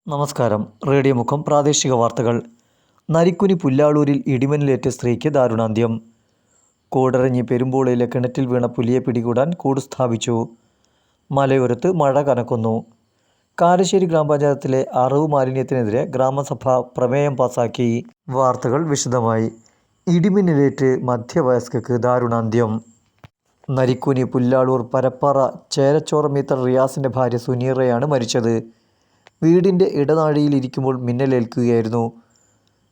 നമസ്കാരം. റേഡിയോ മുഖം പ്രാദേശിക വാർത്തകൾ. നരിക്കുനി പുല്ലാളൂരിൽ ഇടിമിന്നലേറ്റ സ്ത്രീക്ക് ദാരുണാന്ത്യം. കൂടരഞ്ഞി പെരുമ്പോളയിലെ കിണറ്റിൽ വീണ പുലിയെ പിടികൂടാൻ കൂട് സ്ഥാപിച്ചു. മലയോരത്ത് മഴ കനക്കുന്നു. കാരശ്ശേരി ഗ്രാമപഞ്ചായത്തിലെ അറവ് മാലിന്യത്തിനെതിരെ ഗ്രാമസഭ പ്രമേയം പാസാക്കി. വാർത്തകൾ വിശദമായി. ഇടിമിന്നലേറ്റ് മധ്യവയസ്കക്ക് ദാരുണാന്ത്യം. നരിക്കുനി പുല്ലാളൂർ പരപ്പാറ ചേരച്ചോറമീത്തർ റിയാസിൻ്റെ ഭാര്യ സുനീറയാണ് മരിച്ചത്. വീടിൻ്റെ ഇടനാഴിയിൽ ഇരിക്കുമ്പോൾ മിന്നലേൽക്കുകയായിരുന്നു.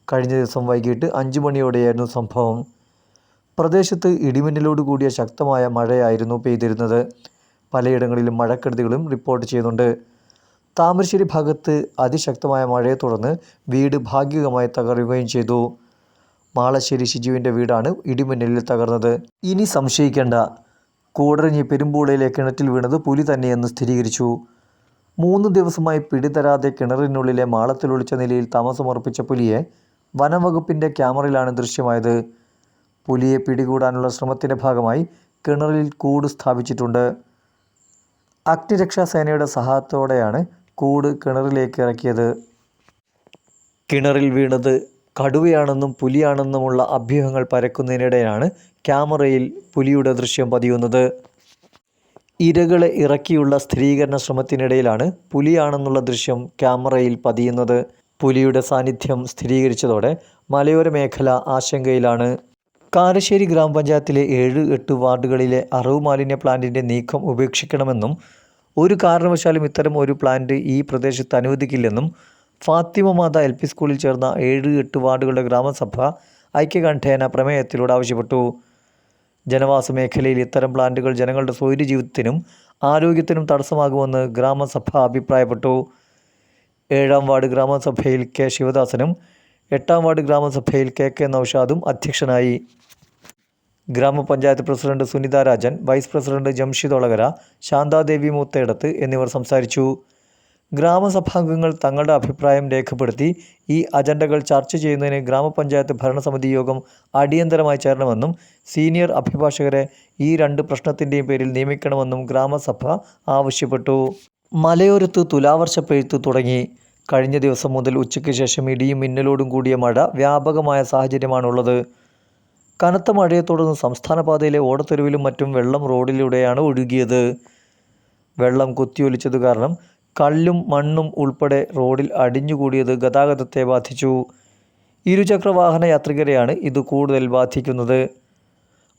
കഴിഞ്ഞ ദിവസം വൈകിട്ട് 5 മണിയോടെയായിരുന്നു സംഭവം. പ്രദേശത്ത് ഇടിമിന്നലോട് കൂടിയ ശക്തമായ മഴയായിരുന്നു പെയ്തിരുന്നത്. പലയിടങ്ങളിലും മഴക്കെടുതികളും റിപ്പോർട്ട് ചെയ്യുന്നുണ്ട്. താമരശ്ശേരി ഭാഗത്ത് അതിശക്തമായ മഴയെ തുടർന്ന് വീട് ഭാഗികമായി തകരുകയും ചെയ്തു. മാളശ്ശേരി ഷിജുവിൻ്റെ വീടാണ് ഇടിമിന്നലിൽ തകർന്നത്. ഇനി സംശയിക്കേണ്ട, കൂടരഞ്ഞി പെരുമ്പോളയിലെ കിണറ്റിൽ വീണത് പുലി തന്നെയെന്ന് സ്ഥിരീകരിച്ചു. 3 ദിവസമായി പിടിതരാതെ കിണറിനുള്ളിലെ മാളത്തിലൊളിച്ച നിലയിൽ താമസമുറപ്പിച്ച പുലിയെ വനംവകുപ്പിൻ്റെ ക്യാമറയിലാണ് ദൃശ്യമായത്. പുലിയെ പിടികൂടാനുള്ള ശ്രമത്തിൻ്റെ ഭാഗമായി കിണറിൽ കൂട് സ്ഥാപിച്ചിട്ടുണ്ട്. അഗ്നിരക്ഷാസേനയുടെ സഹായത്തോടെയാണ് കൂട് കിണറിലേക്ക് ഇറക്കിയത്. കിണറിൽ വീണത് കടുവയാണെന്നും പുലിയാണെന്നുമുള്ള അഭ്യൂഹങ്ങൾ പരക്കുന്നതിനിടെയാണ് ക്യാമറയിൽ പുലിയുടെ ദൃശ്യം പതിയുന്നത്. ഇരകളെ ഇറക്കിയുള്ള സ്ഥിരീകരണ ശ്രമത്തിനിടയിലാണ് പുലിയാണെന്നുള്ള ദൃശ്യം ക്യാമറയിൽ പതിയുന്നത്. പുലിയുടെ സാന്നിധ്യം സ്ഥിരീകരിച്ചതോടെ മലയോര മേഖല ആശങ്കയിലാണ്. കാരശ്ശേരി ഗ്രാമപഞ്ചായത്തിലെ 7-8 വാർഡുകളിലെ അറവ് മാലിന്യ പ്ലാന്റിൻ്റെ നീക്കം ഉപേക്ഷിക്കണമെന്നും ഒരു കാരണവശാലും ഇത്തരം ഒരു പ്ലാന്റ് ഈ പ്രദേശത്ത് അനുവദിക്കില്ലെന്നും ഫാത്തിമ മാത LP സ്കൂളിൽ ചേർന്ന 7-8 വാർഡുകളുടെ ഗ്രാമസഭ ഐക്യകണ്ഠേന പ്രമേയത്തിലൂടെ ആവശ്യപ്പെട്ടു. ജനവാസ മേഖലയിൽ ഇത്തരം പ്ലാന്റുകൾ ജനങ്ങളുടെ സ്വൈര്യ ജീവിതത്തിനും ആരോഗ്യത്തിനും തടസ്സമാകുമെന്ന് ഗ്രാമസഭ അഭിപ്രായപ്പെട്ടു. 7-ാം വാർഡ് ഗ്രാമസഭയിൽ K ശിവദാസനും 8-ാം വാർഡ് ഗ്രാമസഭയിൽ KK നൌഷാദും അധ്യക്ഷനായി. ഗ്രാമപഞ്ചായത്ത് president Sunitha Rajan, vice president Jamshid Olakara, Shanthadevi Moothedath എന്നിവർ സംസാരിച്ചു. ഗ്രാമസഭാംഗങ്ങൾ തങ്ങളുടെ അഭിപ്രായം രേഖപ്പെടുത്തി ഈ അജണ്ടകൾ ചർച്ച ചെയ്യുന്നതിന് ഗ്രാമപഞ്ചായത്ത് ഭരണസമിതി യോഗം അടിയന്തരമായി ചേരണമെന്നും സീനിയർ അഭിഭാഷകരെ ഈ 2 പ്രശ്നത്തിൻ്റെയും പേരിൽ നിയമിക്കണമെന്നും ഗ്രാമസഭ ആവശ്യപ്പെട്ടു. മലയോരത്ത് തുലാവർഷപ്പെയ്ത്ത് തുടങ്ങി. കഴിഞ്ഞ ദിവസം മുതൽ ഉച്ചയ്ക്ക് ശേഷം ഇടിയും മിന്നലോടും കൂടിയ മഴ വ്യാപകമായ സാഹചര്യമാണുള്ളത്. കനത്ത മഴയെ തുടർന്ന് സംസ്ഥാന പാതയിലെ ഓടത്തെരുവിലും മറ്റും വെള്ളം റോഡിലൂടെയാണ് ഒഴുകിയത്. വെള്ളം കുത്തിയൊലിച്ചതു കാരണം കല്ലും മണ്ണും ഉൾപ്പെടെ റോഡിൽ അടിഞ്ഞുകൂടിയത് ഗതാഗതത്തെ ബാധിച്ചു. ഇരുചക്രവാഹന യാത്രികരെയാണ് ഇത് കൂടുതൽ ബാധിക്കുന്നത്.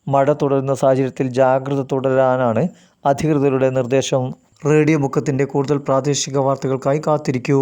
മഴ തുടരുന്ന സാഹചര്യത്തിൽ ജാഗ്രത തുടരാനാണ് അധികൃതരുടെ നിർദ്ദേശം. റേഡിയോ മുഖത്തിൻ്റെ കൂടുതൽ പ്രാദേശിക വാർത്തകൾക്കായി കാത്തിരിക്കൂ.